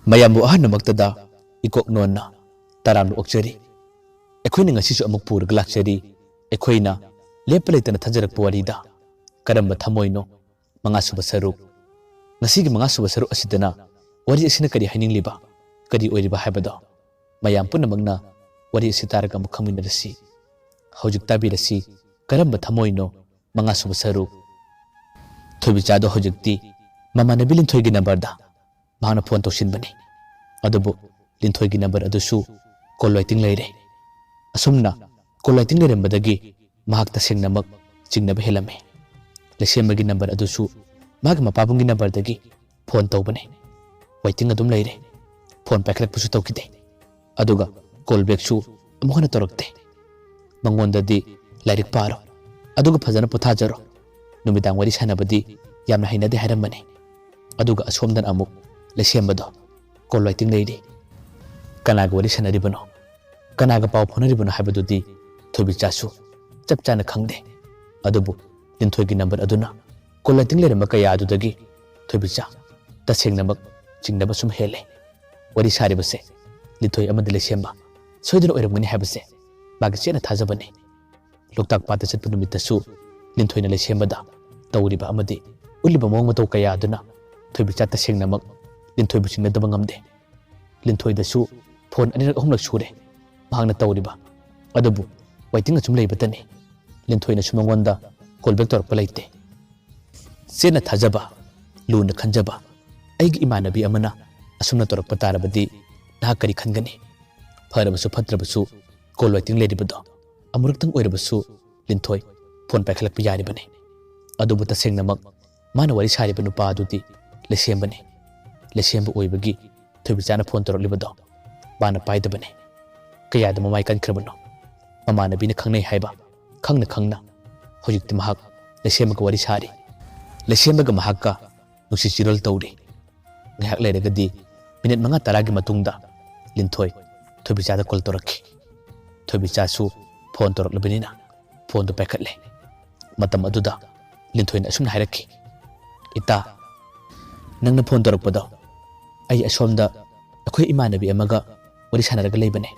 ꯃꯌꯥꯝꯕꯨ ꯑꯍꯟꯅꯃꯛꯇꯗ ꯏꯀꯣꯛ ꯅꯣꯟꯅ ꯇꯔꯥꯝꯅ ꯑꯣꯛꯆꯔꯤ ꯑꯩꯈꯣꯏꯅ ꯉꯁꯤꯁꯨ ꯑꯃꯨꯛ ꯄꯨꯔꯒ ꯂꯥꯛꯆꯔꯤ ꯑꯩꯈꯣꯏꯅ ꯂꯦꯞꯄ ꯂꯩꯇꯅ ꯊꯥꯖꯔꯛꯄ ꯋꯥꯔꯤꯗ ꯀꯔꯝꯕ ꯊꯃꯣꯏꯅꯣ ꯃꯉꯥꯁꯨꯕ ꯁꯔꯨꯛ ꯉꯁꯤꯒꯤ ꯃꯉꯥꯁꯨꯕ ꯁꯔꯨꯛ ꯑꯁꯤꯗꯅ ꯋꯥꯔꯤ ꯑꯁꯤꯅ ꯀꯔꯤ ꯍꯥꯏꯅꯤꯡꯂꯤꯕ ꯀꯔꯤ ꯑꯣꯏꯔꯤꯕ ꯍꯥꯏꯕꯗꯣ ꯃꯌꯥꯝ ꯄꯨꯝꯅꯃꯛꯅ ꯋꯥꯔꯤ ꯑꯁꯤ ꯇꯥꯔꯒ ꯑꯃꯨꯛ ꯈꯪꯃꯤꯟꯅꯔꯁꯤ ꯍꯧꯖꯤꯛ ꯇꯥꯕꯤꯔꯁꯤ ꯀꯔꯝꯕ ꯊꯃꯣꯏꯅꯣ ꯃꯉꯥꯁꯨꯕ ꯁꯔꯨꯛ ꯊꯣꯏꯕꯤꯆꯥꯗꯣ ꯍꯧꯖꯤꯛꯇꯤ ꯃꯃꯥꯟꯅꯕꯤ ꯂꯤꯟꯊꯣꯏꯒꯤ ꯅꯝꯕꯔꯗ ꯃꯍꯥꯛꯅ ꯐꯣꯟ ꯇꯧꯁꯤꯟꯕꯅꯤ ꯑꯗꯨꯕꯨ ꯂꯤꯟꯊꯣꯏꯒꯤ ꯅꯝꯕꯔ ꯑꯗꯨꯁꯨ ꯀꯣꯜ ꯋꯦꯇꯤꯡ ꯂꯩꯔꯦ ꯑꯁꯨꯝꯅ ꯀꯣꯜ ꯋꯦꯇꯤꯡ ꯂꯩꯔꯝꯕꯗꯒꯤ ꯃꯍꯥꯛ ꯇꯁꯦꯡꯅꯃꯛ ꯆꯤꯡꯅꯕ ꯍꯦꯜꯂꯝꯃꯤ ꯂꯩꯁꯦꯝꯕꯒꯤ ꯅꯝꯕꯔ ꯑꯗꯨꯁꯨ ꯃꯥꯒꯤ ꯃꯄꯥꯕꯨꯡꯒꯤ ꯅꯝꯕꯔꯗꯒꯤ ꯐꯣꯟ ꯇꯧꯕꯅꯤ ꯋꯦꯇꯤꯡ ꯑꯗꯨꯝ ꯂꯩꯔꯦ ꯐꯣꯟ ꯄꯥꯏꯈꯠꯂꯛꯄꯁꯨ ꯇꯧꯈꯤꯗꯦ ꯑꯗꯨꯒ ꯀꯣꯜ ꯕꯦꯛꯁꯨ ꯑꯃꯨꯛ ꯍꯟꯅ ꯇꯧꯔꯛꯇꯦ ꯃꯉꯣꯟꯗꯗꯤ ꯂꯥꯏꯔꯤꯛ ꯄꯥꯔꯣ ꯑꯗꯨꯒ ꯐꯖꯅ ꯄꯣꯊꯥꯖꯔꯣ ꯅꯨꯃꯤꯗꯥꯡ ꯋꯥꯔꯤ ꯁꯥꯟꯅꯕꯗꯤ ꯌꯥꯝꯅ ꯍꯩꯅꯗꯦ ꯍꯥꯏꯔꯝꯕꯅꯤ ꯑꯗꯨꯒ ꯑꯁꯣꯝꯗꯅ ꯑꯃꯨꯛ ꯂꯩꯁꯦꯝꯕꯗꯣ ꯀꯣꯜ ꯋꯦꯇꯤꯡ ꯂꯩꯔꯤ ꯀꯅꯥꯒ ꯋꯥꯔꯤ ꯁꯥꯟꯅꯔꯤꯕꯅꯣ ꯀꯅꯥꯒ ꯄꯥꯎ ꯐꯥꯎꯅꯔꯤꯕꯅꯣ ꯍꯥꯏꯕꯗꯨꯗꯤ ꯊꯣꯏꯕꯤꯆꯥꯁꯨ ꯆꯞ ꯆꯥꯅ ꯈꯪꯗꯦ ꯑꯗꯨꯕꯨ ꯂꯤꯟꯊꯣꯏꯒꯤ ꯅꯝꯕꯔ ꯑꯗꯨꯅ ꯀꯣꯜ ꯋꯦꯇꯤꯡ ꯂꯩꯔꯝꯕ ꯀꯌꯥ ꯑꯗꯨꯗꯒꯤ ꯊꯣꯏꯕꯤꯆꯥ ꯇꯁꯦꯡꯅꯃꯛ ꯆꯤꯡꯅꯕ ꯁꯨꯝ ꯍꯦꯜꯂꯦ ꯋꯥꯔꯤ ꯁꯥꯔꯤꯕꯁꯦ ꯂꯤꯟꯊꯣꯏ ꯑꯃꯗꯤ ꯂꯩꯁꯦꯝꯕ ꯁꯣꯏꯗꯅ ꯑꯣꯏꯔꯝꯒꯅꯤ ꯍꯥꯏꯕꯁꯦ ꯃꯥꯒꯤ ꯆꯦꯠꯅ ꯊꯥꯖꯕꯅꯤ ꯂꯣꯛꯇꯥꯛ ꯄꯥꯠꯇ ꯆꯠꯄ ꯅꯨꯃꯤꯠꯇꯁꯨ ꯂꯤꯟꯊꯣꯏꯅ ꯂꯩꯁꯦꯝꯕꯗ ꯇꯧꯔꯤꯕ ꯑꯃꯗꯤ ꯎꯠꯂꯤꯕ ꯃꯑꯣꯡ ꯃꯇꯧ ꯀꯌꯥ ꯑꯗꯨꯅ ꯊꯣꯏꯕꯤꯆꯥ ꯇꯁꯦꯡꯅꯃꯛ ꯂꯤꯟꯊꯣꯏꯕꯨ ꯆꯤꯡꯅꯗꯕ ꯉꯝꯗꯦ ꯂꯤꯟꯊꯣꯏꯗꯁꯨ ꯐꯣꯟ ꯑꯅꯤꯔꯛ ꯑꯍꯨꯝꯂꯛ ꯁꯨꯔꯦ ꯃꯍꯥꯛꯅ ꯇꯧꯔꯤꯕ ꯑꯗꯨꯕꯨ ꯋꯦꯇꯤꯡ ꯑꯁꯨꯝ ꯂꯩꯕꯇꯅꯤ ꯂꯤꯟꯊꯣꯏꯅꯁꯨ ꯃꯉꯣꯟꯗ ꯀꯣꯜ ꯕꯦꯛ ꯇꯧꯔꯛꯄ ꯂꯩꯇꯦ ꯆꯦꯠꯅ ꯊꯥꯖꯕ ꯂꯨꯅ ꯈꯟꯖꯕ ꯑꯩꯒꯤ ꯏꯃꯥꯟꯅꯕꯤ ꯑꯃꯅ ꯑꯁꯨꯝꯅ ꯇꯧꯔꯛꯄ ꯇꯥꯔꯕꯗꯤ ꯅꯍꯥꯛ ꯀꯔꯤ ꯈꯟꯒꯅꯤ ꯐꯔꯕꯁꯨ ꯐꯠꯇ꯭ꯔꯕꯁꯨ ꯀꯣꯜ ꯋꯦꯇꯤꯡ ꯂꯩꯔꯤꯕꯗꯣ ꯑꯃꯨꯔꯛꯇꯪ ꯑꯣꯏꯔꯕꯁꯨ ꯂꯤꯟꯊꯣꯏ ꯐꯣꯟ ꯄꯥꯏꯈꯠꯂꯛꯄ ꯌꯥꯔꯤꯕꯅꯤ ꯑꯗꯨꯕꯨ ꯇꯁꯦꯡꯅꯃꯛ ꯃꯥꯅ ꯋꯥꯔꯤ ꯁꯥꯔꯤꯕ ꯅꯨꯄꯥ ꯑꯗꯨꯗꯤ ꯂꯩꯁꯦꯝꯕꯅꯤ ꯂꯩꯁꯦꯝꯕ ꯑꯣꯏꯕꯒꯤ ꯊꯣꯏꯕꯤꯆꯥꯅ ꯐꯣꯟ ꯇꯧꯔꯛꯂꯤꯕꯗꯣ ꯃꯥꯅ ꯄꯥꯏꯗꯕꯅꯤ ꯀꯌꯥꯗ ꯃꯃꯥꯏ ꯀꯟꯈ꯭ꯔꯕꯅꯣ ꯃꯃꯥꯟꯅꯕꯤꯅ ꯈꯪꯅꯩ ꯍꯥꯏꯕ ꯈꯪꯅ ꯈꯪꯅ ꯍꯧꯖꯤꯛꯇꯤ ꯃꯍꯥꯛ ꯂꯩꯁꯦꯝꯕꯒ ꯋꯥꯔꯤ ꯁꯥꯔꯤ ꯂꯩꯁꯦꯝꯕꯒ ꯃꯍꯥꯛꯀ ꯅꯨꯡꯁꯤ ꯆꯤꯔꯣꯜ ꯇꯧꯔꯤ ꯉꯥꯏꯍꯥꯛ ꯂꯩꯔꯒꯗꯤ ꯃꯤꯅꯤꯠ 5-10ꯒꯤ ꯃꯇꯨꯡꯗ ꯂꯤꯟꯊꯣꯏ ꯊꯣꯏꯕꯤꯆꯥꯗ ꯀꯣꯜ ꯇꯧꯔꯛꯈꯤ ꯊꯣꯏꯕꯤꯆꯥꯁꯨ ꯐꯣꯟ ꯇꯧꯔꯛꯂꯕꯅꯤꯅ ꯐꯣꯟꯗꯨ ꯄꯥꯏꯈꯠꯂꯦ ꯃꯇꯝ ꯑꯗꯨꯗ ꯂꯤꯟꯊꯣꯏꯅ ꯑꯁꯨꯝꯅ ꯍꯥꯏꯔꯛꯈꯤ ꯏꯇꯥ ꯅꯪꯅ ꯐꯣꯟ ꯇꯧꯔꯛꯄꯗꯣ ꯑꯩ ꯑꯁꯣꯝꯗ ꯑꯩꯈꯣꯏ ꯏꯃꯥꯟꯅꯕꯤ ꯑꯃꯒ ꯋꯥꯔꯤ ꯁꯥꯟꯅꯔꯒ ꯂꯩꯕꯅꯦ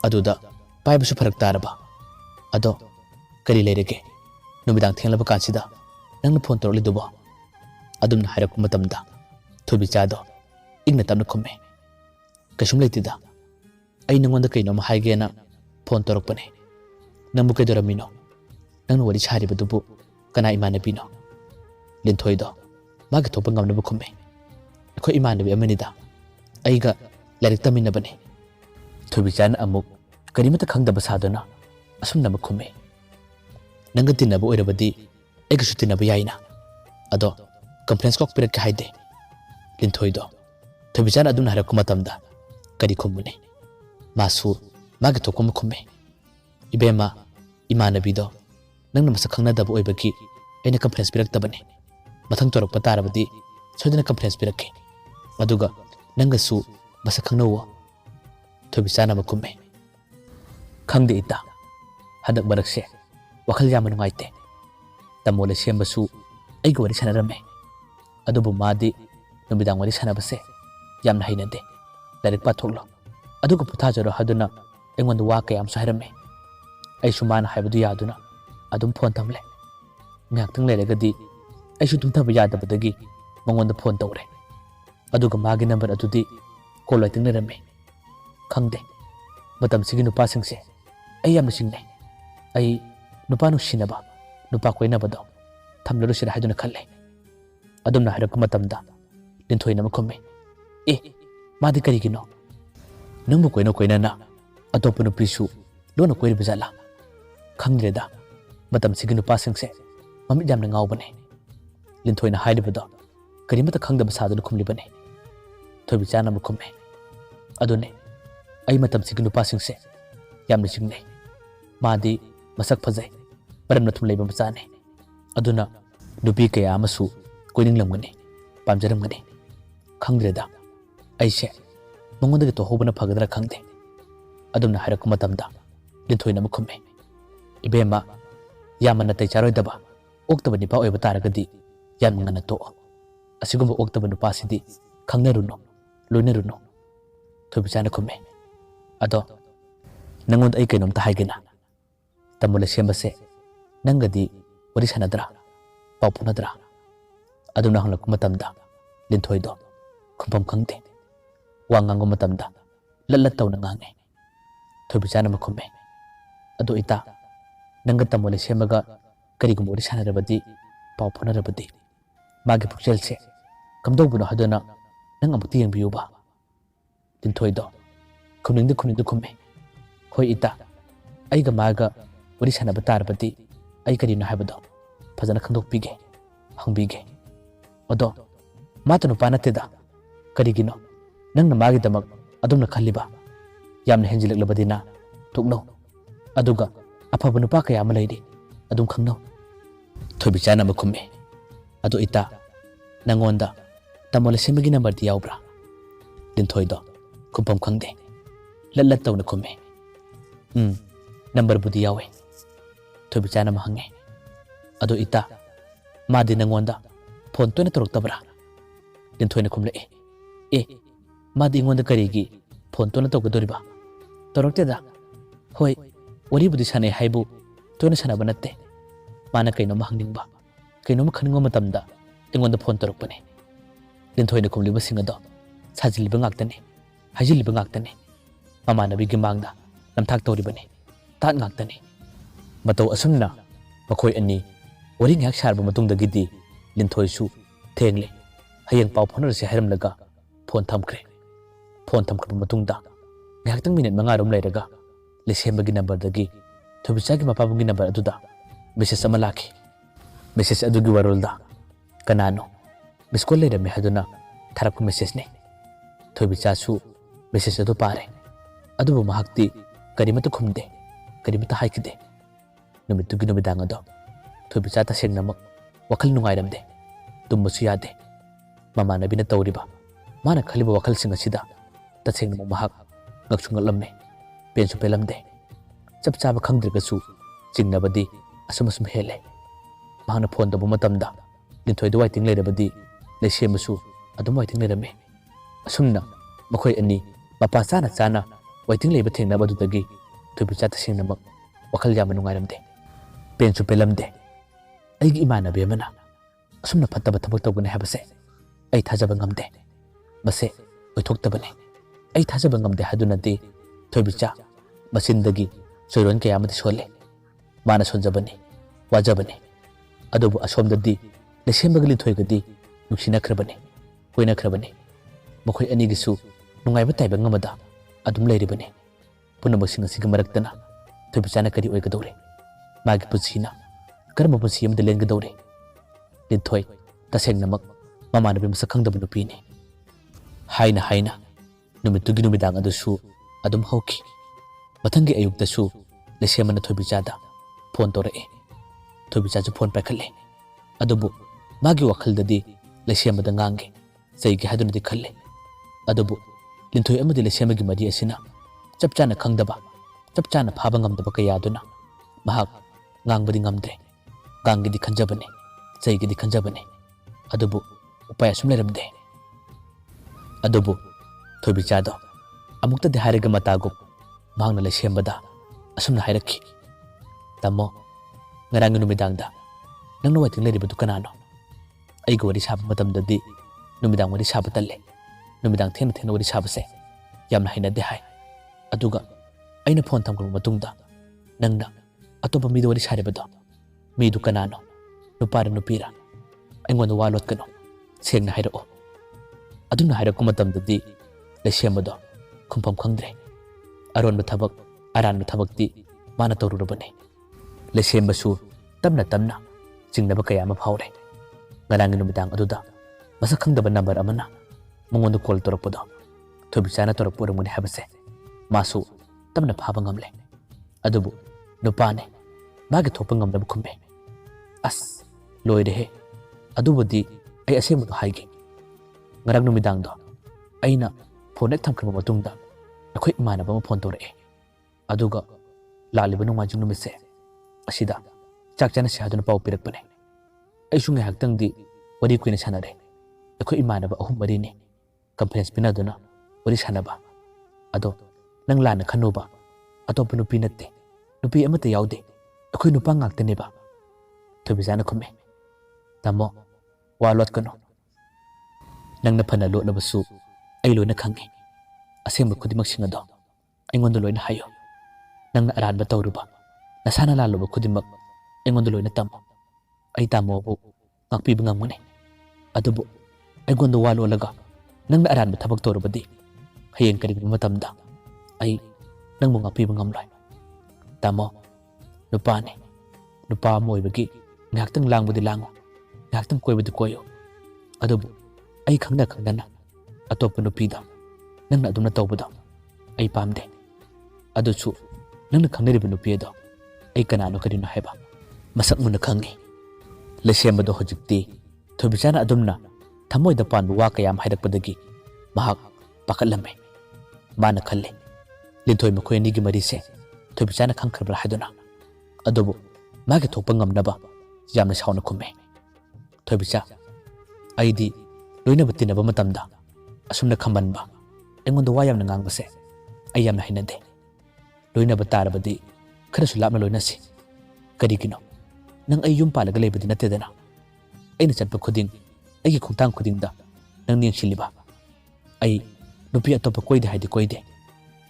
ꯑꯗꯨꯗ ꯄꯥꯏꯕꯁꯨ ꯐꯔꯛ ꯇꯥꯔꯕ ꯑꯗꯣ ꯀꯔꯤ ꯂꯩꯔꯒꯦ ꯅꯨꯃꯤꯗꯥꯡ ꯊꯦꯡꯂꯕ ꯀꯥꯟꯁꯤꯗ ꯅꯪꯅ ꯐꯣꯟ ꯇꯧꯔꯛꯂꯤꯗꯨꯕꯣ ꯑꯗꯨꯝꯅ ꯍꯥꯏꯔꯛꯄ ꯃꯇꯝꯗ ꯊꯣꯏꯕꯤꯆꯥꯗꯣ ꯏꯪꯅ ꯇꯞꯅ ꯈꯨꯝꯃꯦ ꯀꯩꯁꯨꯝ ꯂꯩꯇꯦꯗ ꯑꯩ ꯅꯉꯣꯟꯗ ꯀꯩꯅꯣꯝ ꯍꯥꯏꯒꯦꯅ ꯐꯣꯟ ꯇꯧꯔꯛꯄꯅꯦ ꯅꯪꯕꯨ ꯀꯩꯗꯧꯔꯝꯃꯤꯅꯣ ꯅꯪꯅ ꯋꯥꯔꯤ ꯁꯥꯔꯤꯕꯗꯨꯕꯨ ꯀꯅꯥ ꯏꯃꯥꯟꯅꯕꯤꯅꯣ ꯂꯤꯟꯊꯣꯏꯗꯣ ꯃꯥꯒꯤ ꯊꯣꯛꯄ ꯉꯝꯅꯕ ꯈꯨꯝꯃꯦ ꯑꯩꯈꯣꯏ ꯏꯃꯥꯟꯅꯕꯤ ꯑꯃꯅꯤꯗ ꯑꯩꯒ ꯂꯥꯏꯔꯤꯛ ꯇꯝꯃꯤꯟꯅꯕꯅꯤ ꯊꯣꯏꯕꯤꯆꯥꯅ ꯑꯃꯨꯛ ꯀꯔꯤꯃꯠꯇ ꯈꯪꯗꯕ ꯁꯥꯗꯨꯅ ꯑꯁꯨꯝꯅ ꯈꯨꯝꯃꯦ ꯅꯪꯒ ꯇꯤꯟꯅꯕ ꯑꯣꯏꯔꯕꯗꯤ ꯑꯩꯒꯁꯨ ꯇꯤꯟꯅꯕ ꯌꯥꯏꯅ ꯑꯗꯣ ꯀꯟꯐꯔꯦꯟꯁ ꯀꯣꯛ ꯄꯤꯔꯛꯀꯦ ꯍꯥꯏꯗꯦ ꯂꯤꯟꯊꯣꯏꯗꯣ ꯊꯣꯏꯕꯤꯆꯥꯅ ꯑꯗꯨꯝꯅ ꯍꯥꯏꯔꯛꯄ ꯃꯇꯝꯗ ꯀꯔꯤ ꯈꯨꯝꯕꯅꯤ ꯃꯥꯁꯨ ꯃꯥꯒꯤ ꯊꯣꯛꯄ ꯑꯃ ꯈꯨꯝꯃꯦ ꯏꯕꯦꯝꯃ ꯏꯃꯥꯟꯅꯕꯤꯗꯣ ꯅꯪꯅ ꯃꯁꯛ ꯈꯪꯅꯗꯕ ꯑꯣꯏꯕꯒꯤ ꯑꯩꯅ ꯀꯟꯐꯔꯦꯟꯁ ꯄꯤꯔꯛꯇꯕꯅꯤ ꯃꯊꯪ ꯇꯧꯔꯛꯄ ꯇꯥꯔꯕꯗꯤ ꯁꯣꯏꯗꯅ ꯀꯟꯐꯔꯦꯟꯁ ꯄꯤꯔꯛꯀꯦ ꯑꯗꯨꯒ ꯅꯪꯒꯁꯨ ꯃꯁꯛ ꯈꯪꯅꯧꯋꯣ ꯊꯣꯏꯕꯤꯆꯥꯅ ꯑꯃ ꯈꯨꯝꯃꯦ ꯈꯪꯗꯦ ꯏꯇꯥ ꯍꯟꯗꯛ ꯃꯔꯛꯁꯦ ꯋꯥꯈꯜ ꯌꯥꯝꯅ ꯅꯨꯡꯉꯥꯏꯇꯦ ꯇꯥꯃꯣ ꯂꯩꯁꯦꯝꯕꯁꯨ ꯑꯩꯒ ꯋꯥꯔꯤ ꯁꯥꯟꯅꯔꯝꯃꯦ ꯑꯗꯨꯕꯨ ꯃꯥꯗꯤ ꯅꯨꯃꯤꯗꯥꯡ ꯋꯥꯔꯤ ꯁꯥꯟꯅꯕꯁꯦ ꯌꯥꯝꯅ ꯍꯩꯅꯗꯦ ꯂꯥꯏꯔꯤꯛ ꯄꯥꯊꯣꯛꯂꯣ ꯑꯗꯨꯒ ꯄꯣꯊꯥꯖꯔꯣ ꯍꯥꯏꯗꯨꯅ ꯑꯩꯉꯣꯟꯗ ꯋꯥ ꯀꯌꯥꯝꯁꯨ ꯍꯥꯏꯔꯝꯃꯦ ꯑꯩꯁꯨ ꯃꯥꯅ ꯍꯥꯏꯕꯗꯨ ꯌꯥꯗꯨꯅ ꯑꯗꯨꯝ ꯐꯣꯟ ꯊꯝꯂꯦ ꯉꯥꯏꯍꯥꯛꯇꯪ ꯂꯩꯔꯒꯗꯤ ꯑꯩꯁꯨ ꯇꯨꯝꯊꯕ ꯌꯥꯗꯕꯗꯒꯤ ꯃꯉꯣꯟꯗ ꯐꯣꯟ ꯇꯧꯔꯦ ꯑꯗꯨꯒ ꯃꯥꯒꯤ ꯅꯝꯕꯔ ꯑꯗꯨꯗꯤ ꯀꯣꯜ ꯋꯦꯇꯤꯡ ꯂꯩꯔꯝꯃꯦ ꯈꯪꯗꯦ ꯃꯇꯝꯁꯤꯒꯤ ꯅꯨꯄꯥꯁꯤꯡꯁꯦ ꯑꯩ ꯌꯥꯝꯅ ꯆꯤꯡꯅꯩ ꯑꯩ ꯅꯨꯄꯥ ꯅꯨꯡꯁꯤꯅꯕ ꯅꯨꯄꯥ ꯀꯣꯏꯅꯕꯗꯣ ꯊꯝꯂꯔꯨꯁꯤꯔ ꯍꯥꯏꯗꯨꯅ ꯈꯜꯂꯦ ꯑꯗꯨꯝꯅ ꯍꯥꯏꯔꯛꯄ ꯃꯇꯝꯗ ꯂꯤꯟꯊꯣꯏꯅ ꯑꯃ ꯈꯨꯝꯃꯦ ꯃꯥꯗꯤ ꯀꯔꯤꯒꯤꯅꯣ ꯅꯪꯕꯨ ꯀꯣꯏꯅ ꯀꯣꯏꯅꯅ ꯑꯇꯣꯞꯄ ꯅꯨꯄꯤꯁꯨ ꯂꯣꯟꯅ ꯀꯣꯏꯔꯤꯕ ꯖꯥꯠꯂꯥ ꯈꯪꯗ꯭ꯔꯦꯗ ꯃꯇꯝꯁꯤꯒꯤ ꯅꯨꯄꯥꯁꯤꯡꯁꯦ ꯃꯃꯤꯠ ꯌꯥꯝꯅ ꯉꯥꯎꯕꯅꯦ ꯂꯤꯟꯊꯣꯏꯅ ꯍꯥꯏꯔꯤꯕꯗꯣ ꯀꯔꯤꯃꯠꯇ ꯈꯪꯗꯕ ꯁꯥꯗꯨꯅ ꯈꯨꯝꯂꯤꯕꯅꯤ ꯊꯣꯏꯕꯤꯆꯥꯅ ꯑꯃ ꯈꯨꯝꯃꯦ ꯑꯗꯨꯅꯦ ꯑꯩ ꯃꯇꯝꯁꯤꯒꯤ ꯅꯨꯄꯥꯁꯤꯡꯁꯦ ꯌꯥꯝꯅ ꯆꯤꯡꯅꯩ ꯃꯥꯗꯤ ꯃꯁꯛ ꯐꯖꯩ ꯃꯔꯝꯅ ꯊꯨꯝ ꯂꯩꯕ ꯃꯆꯥꯅꯤ ꯑꯗꯨꯅ ꯅꯨꯄꯤ ꯀꯌꯥ ꯑꯃꯁꯨ ꯀꯣꯏꯅꯤꯡꯂꯝꯒꯅꯤ ꯄꯥꯝꯖꯔꯝꯒꯅꯤ ꯈꯪꯗ꯭ꯔꯦꯗ ꯑꯩꯁꯦ ꯃꯉꯣꯟꯗꯒꯤ ꯇꯣꯍꯧꯕꯅ ꯐꯒꯗ꯭ꯔꯥ ꯈꯪꯗꯦ ꯑꯗꯨꯝꯅ ꯍꯥꯏꯔꯛꯄ ꯃꯇꯝꯗ ꯂꯤꯟꯊꯣꯏꯅ ꯑꯃ ꯈꯨꯝꯃꯦ ꯏꯕꯦꯝꯃ ꯌꯥꯝꯅ ꯅꯥꯇꯩ ꯆꯥꯔꯣꯏꯗꯕ ꯑꯣꯛꯇꯕ ꯅꯨꯄꯥ ꯑꯣꯏꯕ ꯇꯥꯔꯒꯗꯤ ꯌꯥꯝꯅ ꯉꯟꯅ ꯇꯣꯛꯑꯣ ꯑꯁꯤꯒꯨꯝꯕ ꯑꯣꯛꯇꯕ ꯅꯨꯄꯥꯁꯤꯗꯤ ꯈꯪꯅꯔꯨꯅꯨ loinaruno Thoibicana kume ado nangon ai kainom ta haigena tamule sembase nangadi wari sanadra paupunadra aduna hangla kumatamda linthoido khumpam khangte wangango matamda lallat tawna ngange Thoibicana makume ado ita nanga tamule sembaga karigum wari sanarabadi paupunarabadi magi pukchelse kamdaubuno haduna nang amuti yengbiyuba linthoido khuningdu khumme hoi ita aiga maga wari sanaba tarabadi ai karino habado fazana khangdokpige hangbige odo matanu panateda karigino nangna magi damak adumna khalliba yamna henjilaklabadina tukno aduga afaba nupa kaya ama leidi adum khangno Thoibicana makumme ado ita nangonda tamole semagi number di yaubra linthoido kumpam khangde lallat tawna kumme number budi yawe Thoibicana mahange ado ita madi nangonda phone toina toroktabra linthoina kumle madi ngonda karigi phone toina togadoriba torokteda hoi wari budi sanai haibu toina sanaba natte mana kaino mahangningba kaino makhaningo matamda ingonda phone torokpane linthoina kumliba singado sajiliba ngaktane hajiliba ngaktane mamanabi gimangda namthak toribane tat ngaktane matau asumna makhoi ani wari ngak sarba matungda gidi linthoisu thengle hayeng pau phonarse hairamlaga phone thamkhre matungda ngaktang minute mangarom leiraga lesembagi number dagi Thoibicagi mapabungi number aduda message ama laki message adugi warolda kanano miskol leirame haduna tharapku message ne Thoibicasu message adu pare adubu mahakti karimata khumde karimata haikide numitugi numidang ado Thoibica tasengnamak wakal nungairamde tumbasu yade mamanabina tawriba mana khaliba wakal sing asida tasengnamak mahak ngakchungallamme pensu pelamde chap chaba khangdrgasu jingnabadi asum hele mahana phone dabu matamda linthoido waiting leirabadi lesemasu adum waiting leirame asumna makhoi ani mapa chana waiting leiba thengnaba dudagi Thoibica tasengnamak wakal yama nungairamde pensu pelamde aigi imanabe mana asumna fattaba thabak tawgane habase ai thajaba ngamde mase oithoktabane ai thajaba ngamde hadunati Thoibica masindagi soiron kaya amati solle mana sonjabane wajabane adubu asomdadi lesembagi linthoigadi nuksinakrabane koinakrabane makhoi anigisu nungaiba taiba ngamada adum leiribane punamasing asiga maraktana Thoibicana kari oigadore magi punsina karma punsi amda lengadore linthoi tasengnamak mamanabi masak khangdaba nupine haina numitugi numidang adusu adum hauki mathangi ayuktasu lesemana Thoibicada phone torae Thoibicasu phone paikhalle adubu magi wakhaldadi lesemada ngange saigi hadunadi khalle adubu linthoi amadi lesemagi mari asina chapchana khangdaba chapchana phaba ngamdaba kayaduna mahak ngangbadi ngamdre gangidi khanjabane saigidi khanjabane adubu upaya sum leramde adubu Thoibicado amukta de hariga matagup mahangna lesembada asumna hairakhi tamo ngarang numidangda nangna waiting leiribadu kanano aiga wari saba matamdadi numidang wari saba talle numidang thena wari sabase yamna hainade hai aduga aina phone thamkra matungda nangna atopa midu wari saribado midu kanano nupara nupira aingonda walot kano sengna hairao aduna hairakku matamdadi lesembado khumpam khangdre aronba thabak aranba thabakti mana torurabane lesembasu tamna jingnaba kaya ama phawre ngarang numidang aduda masak khangdaba number amana mongonda call torakpodo Thoibicana torakporamuni habase masu tamna phaba ngamle adubu nupane magi thopa ngamdaba khumbe as loirehe adubudi ai asemudo haige ngarang numidang do aina phone thamkhaba matungda akhoi imanaba ma phone torae aduga laliba nungmajing numise asida chakchana sihaduna pau pirakpane ai sungai haktangdi wari kuina sanare akhoi imanaba ahum marini conference pinaduna wari sanaba ado nang lana khanuba atop nupi natte nupi amata yaude akhoi nupa ngaktane ba thobijana khume tamo walot kano nangna phana lo na basu ai loina khange asem khudimak singado aingonda loina hayo nangna aran ba tawruba nasana la loba khudimak aingonda loina tamo ai tamo bu ngakpi bangamune adubu aingonda walo laga nangna aran ba thabak tawrubadi hayeng kari matamda ai nang mo ngakpi bangamlai tamo nupane nupa moy bagi ngaktang langbudi lango ngaktang koybudi koyo adubu ai khangna khangna atop nupida nangna aduna tawbada ai pamde aduchu nangna khangnari nupi do ai kanano kadina haiba masak mun khangi lesembado hojikti thobijana adumna thamoida panbu wa kayam hairakpadagi mahak pakatlamme mana khalle linthoi makhoi ni gi mari se thobijana khangkharbra haduna adubu magi thokpa ngamnaba yamna sauna khumme thobija aidi loina batinaba matamda asumna khambanba engonda wa yamna ngangbase ai yamna hinade loina batarabadi kharasu lapna loina si karigino nang ai yum palaga lebadi natedana aina chatpa khuding ai gi khungtang khudingda nang niang siliba ai nupi atopa koide haidi koide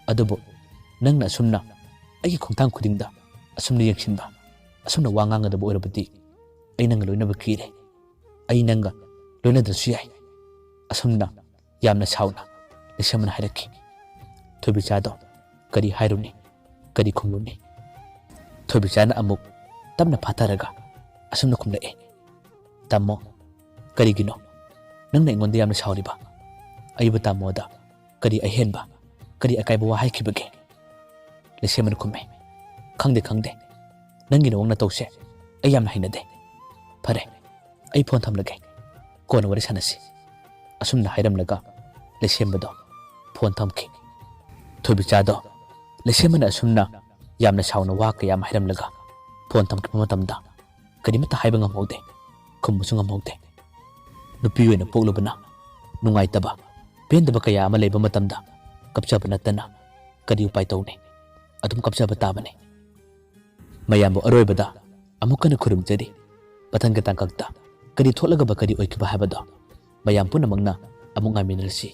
adubu nangna asumna ai gi khungtang khudingda asumna yeksinba asumna wanganga da boirabadi ai nang loina bakire ai nanga loina da suyai asumna yamna sauna lesamna hairaki thobijado kari hairuni kari khumluni thobijana amuk tamna phataraga asumna khumlae tammo kari gino nangna ingonda yamna sauriba aiba tamoda kari ahenba kari akaiba wa haikibage lesamna khumme khangde nangi nongna tawse ai yamna hinade phare ai phone thamlage kona wari sanasi asumna hairamlaga lesembado phone thamki thobijado lesemana asumna yamna sauna wa ka yam hairamlaga phone thamki matamda karimata haiba ngamaude khumbusu ngamaude nupi wena poklubana nungaitaba pendaba kaya ama leba matamda kapchaba natana kadi upai tawne adum kapchaba tabane mayambo aroibada amukana khurumjari pathanga tangkakta kadi tholaga ba kadi oikiba habada mayam punamangna amung ngaminalsi